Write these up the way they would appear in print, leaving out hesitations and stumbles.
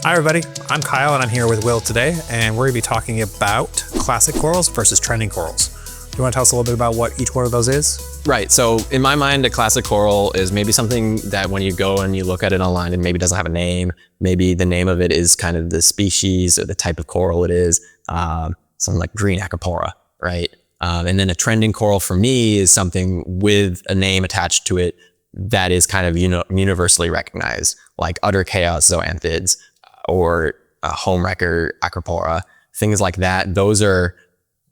Hi everybody, I'm Kyle and I'm here with Will today, and we're going to be talking about classic corals versus trending corals. Do you want to tell us a little bit about what each one of those is? Right, so in my mind, a classic coral is maybe something that when you go and you look at it online, it maybe doesn't have a name. Maybe the name of it is kind of the species or the type of coral it is, something like green acropora, right? And then a trending coral for me is something with a name attached to it that is kind of universally recognized, like utter chaos zoanthids, or homewrecker acropora, things like that. Those are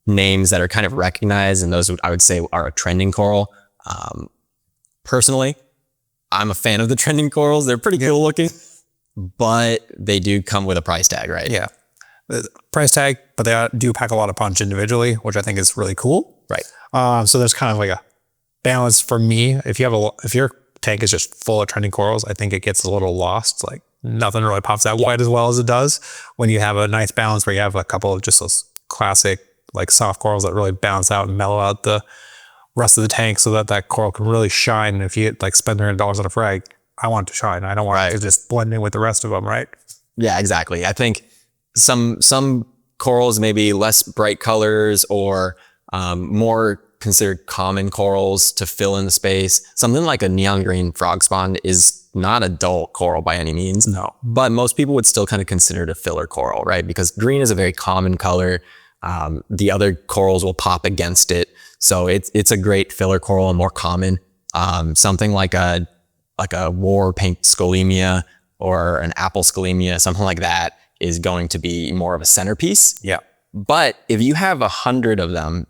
names that are kind of recognized, and those I would say are a trending coral. Personally, I'm a fan of the trending corals. They're pretty cool looking, but they do come with a price tag, right? Yeah, the price tag, but they do pack a lot of punch individually, which I think is really cool. Right. So there's kind of like a balance for me. If your tank is just full of trending corals, I think it gets a little lost. Like nothing really pops out quite as well as it does when you have a nice balance where you have a couple of just those classic like soft corals that really balance out and mellow out the rest of the tank so that that coral can really shine. And if you like spend $300 on a frag, I want it to shine. I don't want it to just blend in with the rest of them, right? Yeah, exactly. I think some corals, maybe less bright colors or more considered common corals to fill in the space. Something like a neon green frog spawn is not a dull coral by any means. No. But most people would still kind of consider it a filler coral, right? Because green is a very common color. The other corals will pop against it. So it's a great filler coral and more common. Something like a war pink scolemia or an apple scolemia, something like that is going to be more of a centerpiece. Yeah. But if you have 100 of them,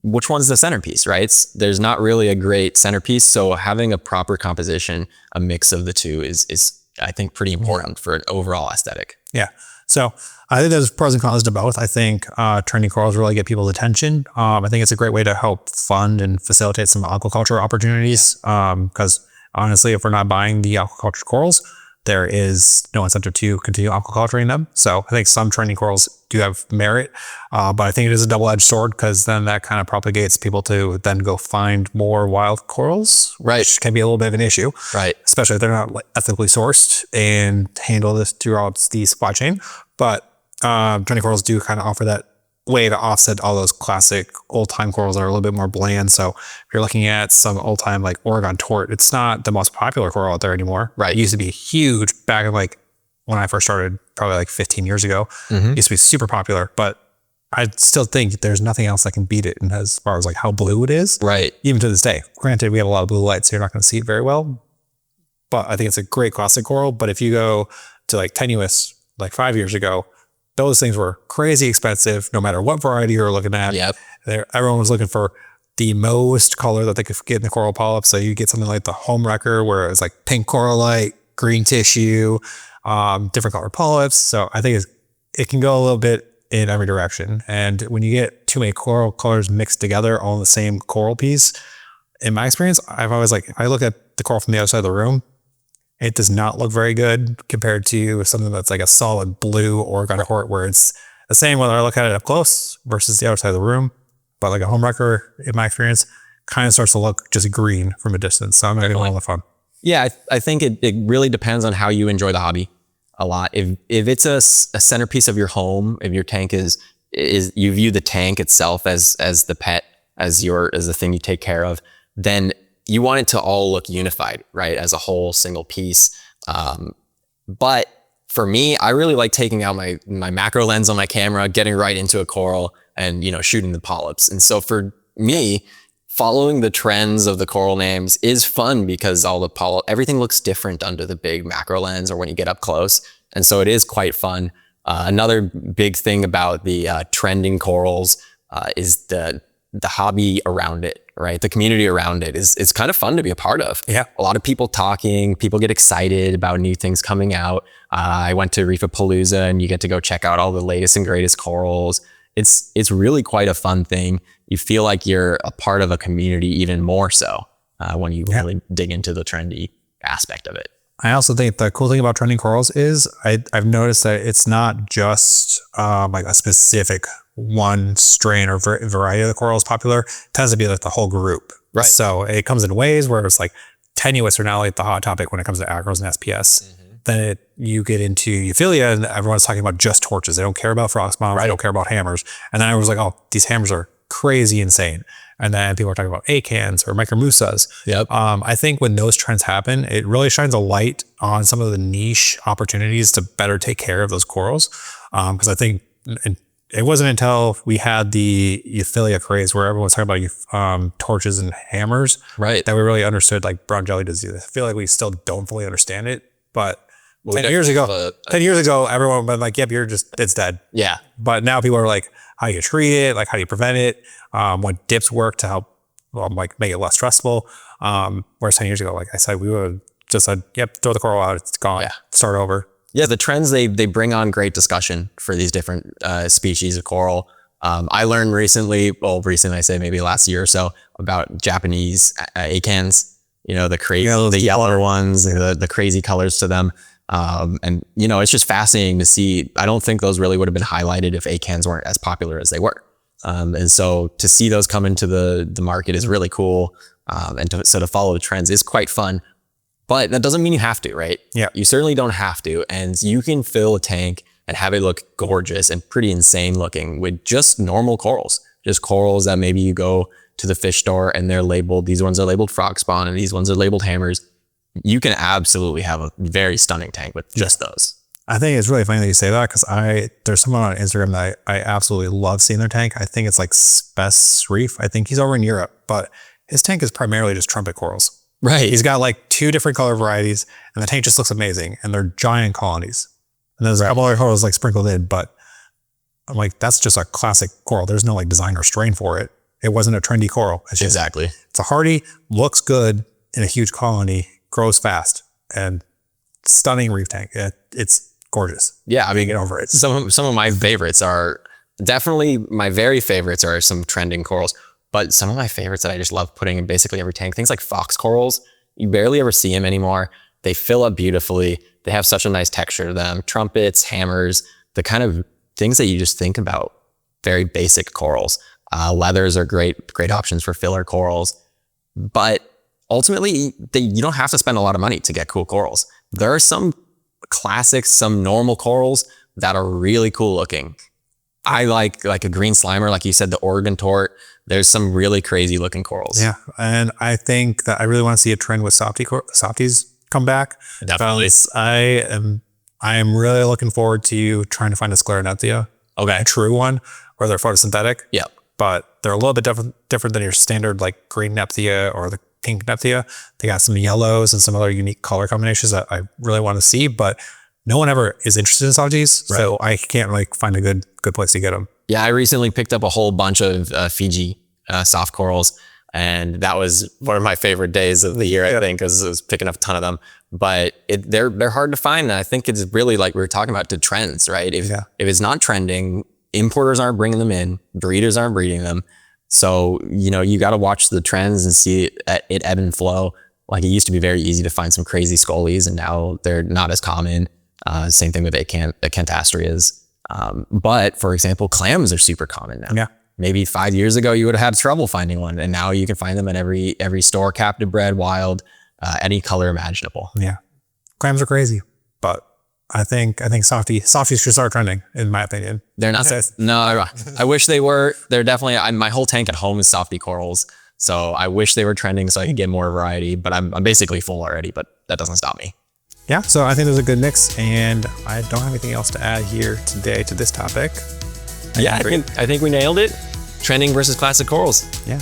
which one's the centerpiece, right? There's not really a great centerpiece. So having a proper composition, a mix of the two is I think pretty important for an overall aesthetic. Yeah. So I think there's pros and cons to both. I think trending corals really get people's attention. I think it's a great way to help fund and facilitate some aquaculture opportunities. Because honestly, if we're not buying the aquaculture corals, there is no incentive to continue aquaculturing them. So I think some trending corals do have merit, but I think it is a double-edged sword because then that kind of propagates people to then go find more wild corals, right? Which can be a little bit of an issue, right? Especially if they're not like ethically sourced and handle this throughout the supply chain. But trending corals do kind of offer that way to offset all those classic old-time corals that are a little bit more bland. So if you're looking at some old-time like Oregon tort, it's not the most popular coral out there anymore. Right. It used to be huge back in like when I first started, probably like 15 years ago. It used to be super popular, but I still think there's nothing else that can beat it as far as like how blue it is. Right. Even to this day. Granted, we have a lot of blue light, so you're not going to see it very well, but I think it's a great classic coral. But if you go to like tenuous, like 5 years ago, those things were crazy expensive, no matter what variety you're looking at. Yep. Everyone was looking for the most color that they could get in the coral polyp. So you get something like the homewrecker, where it's like pink coralite, green tissue, different color polyps. So I think it can go a little bit in every direction. And when you get too many coral colors mixed together on the same coral piece, in my experience, I've always like, I look at the coral from the other side of the room, it does not look very good compared to something that's like a solid blue Oregon tort, where it's the same whether I look at it up close versus the other side of the room. But like a homewrecker, in my experience, kind of starts to look just green from a distance. So I'm having a lot of fun. Yeah, I think it really depends on how you enjoy the hobby a lot. If it's a centerpiece of your home, if your tank is you view the tank itself as the pet, as the thing you take care of, then you want it to all look unified, right? As a whole single piece. But for me, I really like taking out my macro lens on my camera, getting right into a coral and, shooting the polyps. And so for me, following the trends of the coral names is fun because everything looks different under the big macro lens or when you get up close. And so it is quite fun. Another big thing about the trending corals is the hobby around it. Right? The community around it is kind of fun to be a part of. Yeah. A lot of people talking, people get excited about new things coming out. I went to Reefapalooza and you get to go check out all the latest and greatest corals. It's really quite a fun thing. You feel like you're a part of a community even more so when you really dig into the trendy aspect of it. I also think the cool thing about trending corals is I've noticed that it's not just like a specific one strain or variety of the coral is popular. It tends to be like the whole group. Right. So it comes in waves where it's like tenuous are now like the hot topic when it comes to acros and SPS. then you get into euphilia and everyone's talking about just torches. They don't care about frost bombs. They don't care about hammers. And then I was like, oh, these hammers are crazy insane. And then people are talking about acans or micromusas. Yep. I think when those trends happen, it really shines a light on some of the niche opportunities to better take care of those corals. Because I think it wasn't until we had the euphilia craze where everyone was talking about torches and hammers, Right. that we really understood like brown jelly disease. I feel like we still don't fully understand it, but 10 years ago, everyone would be like, yep, it's dead. Yeah. But now people are like, how do you treat it? Like, how do you prevent it? What dips work to help, like make it less stressful? Whereas 10 years ago, like I said, we would just said, yep, throw the coral out. It's gone. Yeah. Start over. Yeah, the trends, they bring on great discussion for these different species of coral. I learned recently I say maybe last year or so, about Japanese acans, the yellow ones, the crazy colors to them. And it's just fascinating to see. I don't think those really would have been highlighted if acans weren't as popular as they were. And so to see those come into the market is really cool. And to follow the trends is quite fun. But that doesn't mean you have to, right? Yeah. You certainly don't have to. And you can fill a tank and have it look gorgeous and pretty insane looking with just normal corals. Just corals that maybe you go to the fish store and they're labeled, these ones are labeled frog spawn and these ones are labeled hammers. You can absolutely have a very stunning tank with just those. I think it's really funny that you say that, because there's someone on Instagram that I absolutely love seeing their tank. I think it's like Spess Reef. I think he's over in Europe, but his tank is primarily just trumpet corals. Right. He's got like 2 different color varieties and the tank just looks amazing, and they're giant colonies. And there's a couple other corals like sprinkled in, but I'm like, that's just a classic coral. There's no like design or strain for it. It wasn't a trendy coral. It's just, Exactly. it's a hardy, looks good in a huge colony, grows fast, and stunning reef tank. It's gorgeous. Yeah, I mean, Get over it. some of my favorites are definitely, my very favorites are some trending corals, but some of my favorites that I just love putting in basically every tank, things like fox corals. You barely ever see them anymore. They fill up beautifully. They have such a nice texture to them. Trumpets, hammers, the kind of things that you just think about. Very basic corals. Leathers are great options for filler corals. But ultimately, you don't have to spend a lot of money to get cool corals. There are some classics, some normal corals that are really cool looking. I like a green slimer, like you said, the Oregon tort. There's some really crazy looking corals. Yeah, and I think that I really want to see a trend with softies come back. Definitely. I am really looking forward to trying to find a scleronephthia, Okay. a true one, where they're photosynthetic. Yep. But they're a little bit different than your standard like green nephthia or the pink nephthia. They got some yellows and some other unique color combinations that I really want to see, but no one ever is interested in softies, so I can't like find a good place to get them. Yeah, I recently picked up a whole bunch of Fiji soft corals, and that was one of my favorite days of the year, I think, because I was picking up a ton of them. But they're hard to find, and I think it's really, like we were talking about, the trends, right? If it's not trending, importers aren't bringing them in, breeders aren't breeding them. So, you got to watch the trends and see it ebb and flow. Like, it used to be very easy to find some crazy scullies, and now they're not as common. Same thing with acanthastrias. But for example, clams are super common now. Yeah. Maybe 5 years ago, you would have had trouble finding one, and now you can find them in every store, captive bred, wild, any color imaginable. Yeah. Clams are crazy, but I think softies should start trending, in my opinion. They're not. No, I wish they were. They're definitely, my whole tank at home is softie corals. So I wish they were trending so I could get more variety, but I'm basically full already, but that doesn't stop me. Yeah, so I think there's a good mix, and I don't have anything else to add here today to this topic. Yeah, I think we nailed it. Trending versus classic corals. Yeah.